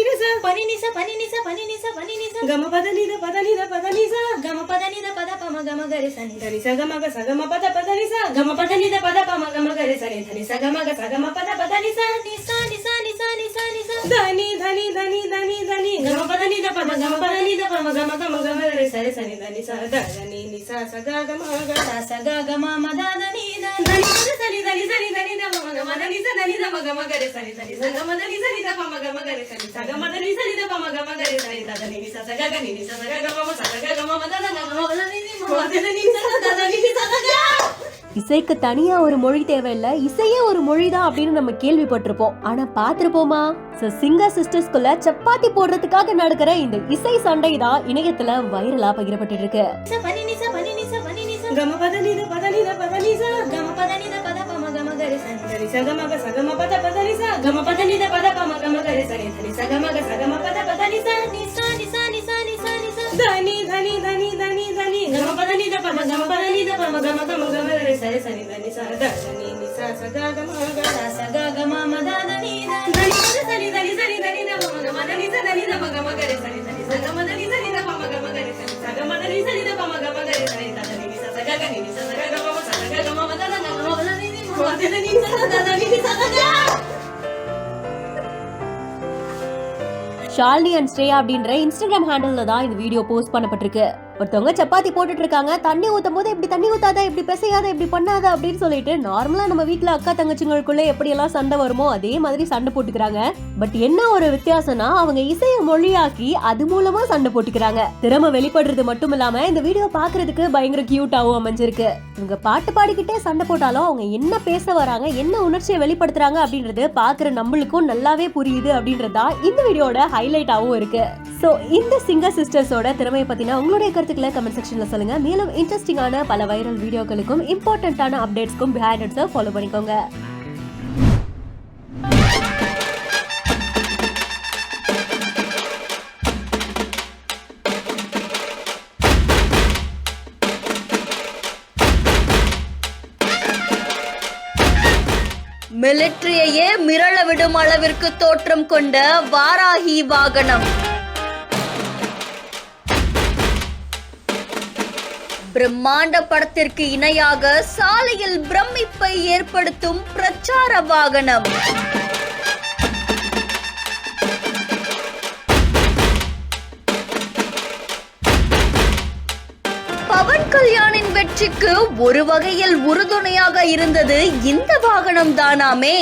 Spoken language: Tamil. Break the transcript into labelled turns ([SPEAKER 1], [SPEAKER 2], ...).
[SPEAKER 1] நீரச பனி நிச பனி நிச பனி நிச பனி நிச கம பத நித பத நித பத நிச கம பத நித பத பம கம கரி சனி தனி சகம க சகம பத பத நிச கம பத நித பத பம கம கரி சனி தனி சகம க சகம பத பத நிச நிச நிச நிச நிச நிச தனி தனி தனி தனி தனி கம பத நித பத கம பத நித பம கம கம கம கரி சரி சனி தனி ச தனி நிச சக கம க சக கம மத தனி தனி சனி தனி சனி தனி த மம கம தனி ச தனி த ம கம கரி சனி தனி சகம தனி சனி த பம கம கரி சனி சகம தனி சனி த பம கம கரி சனி த தனி நிச சக க நி நிச சக க மம சக க மம மத த மம மத நி மம த நி ச த நி நிச சக.
[SPEAKER 2] இசைக்கு தனியா ஒரு மொழி தேவையில்ல, இசையே ஒரு மொழிதான் அப்படின்னு நம்ம கேள்விப்பட்டிருப்போம். ஆனா பாத்திருப்போமா? சிங்கர் சிஸ்டர்ஸ்குள்ள சப்பாத்தி போடுறதுக்காக நடக்கிற இந்த இசை சண்டை தான் இணையத்துல வைரலா பகிரப்பட்டு இருக்கு.
[SPEAKER 1] धनी धनी धनी धनी धनी गम पदनी द पम गम पदनी द पम गम गम गम रे सरे सनी धनी सा धनी नि सा सगा गम ग सगा गम मद धनी धनी सनी धनी सनी धनी द पम गम धनी सा धनी द पम गम रे सनी धनी सा गम धनी सनी द पम गम रे सनी सा गम धनी सनी द पम गम रे सनी धनी नि सा सगा ग नि सा सगा गम सगा गम मद द गम धनी नि मद धनी सा धनी नि सा सगा.
[SPEAKER 2] ஷாலினி அண்ட் ஸ்ரேயா அப்படின்ற இன்ஸ்டாகிராம் ஹேண்டில்ல தான் இந்த வீடியோ போஸ்ட் பண்ணப்பட்டிருக்கு. ஒருத்தவங்க சப்பாத்தி போட்டுட்டு இருக்காங்க. தண்ணி ஊத்தும் போது இப்படி தண்ணி ஊத்தாத, இப்படி பிசையாத, இப்படி பண்ணாத அப்படின்னு சொல்லிட்டு நார்மலா நம்ம வீட்டுல அக்கா தங்கச்சிங்களுக்குள்ள எப்படி எல்லாம் சண்டை வருமோ அதே மாதிரி சண்டை போட்டுக்கிறாங்க. பட் என்ன ஒரு வித்தியாசம்னா அவங்க இசைய மொழியாக்கி அது மூலமா சண்டை போட்டுக்கிறாங்க. திறமை வெளிப்படுறது மட்டும் இல்லாம இந்த வீடியோ பாக்குறதுக்கு பயங்கர கியூட்டாவும் அமைஞ்சிருக்கு. இவங்க பாட்டு பாடிக்கிட்டே சண்டை போட்டாலும் அவங்க என்ன பேச வராங்க, என்ன உணர்ச்சியை வெளிப்படுத்துறாங்க அப்படின்றது பாக்குற நம்மளுக்கும் நல்லாவே புரியுது அப்படின்றதா இந்த வீடியோட ஹைலைட்டாவும் இருக்கு. சோ இந்த சிங்கர் சிஸ்டர்ஸோட திறமையை பத்தினா உங்களுடைய கருத்துக்களை கமெண்ட் செக்ஷன்ல சொல்லுங்க. மேலும் இன்ட்ரெஸ்டிங்கான பல வைரல் வீடியோக்களுக்கும் இம்பார்ட்டன்டான அப்டேட்ஸ்க்கும் பிஹைண்ட் இட்ஸை ஃபாலோ பண்ணிக்கோங்க.
[SPEAKER 3] மிலிட்டரியையே மிரள விடும் அளவிற்கு தோற்றம் கொண்ட வாராகி வாகனம். பிரம்மாண்ட படத்திற்கு இணையாக சாலையில் பிரமிப்பை ஏற்படுத்தும் பிரச்சார வாகனம். பவன் கல்யாணின் வெற்றிக்கு ஒரு வகையில் உறுதுணையாக இருந்தது இந்த வாகனம் தானாமே.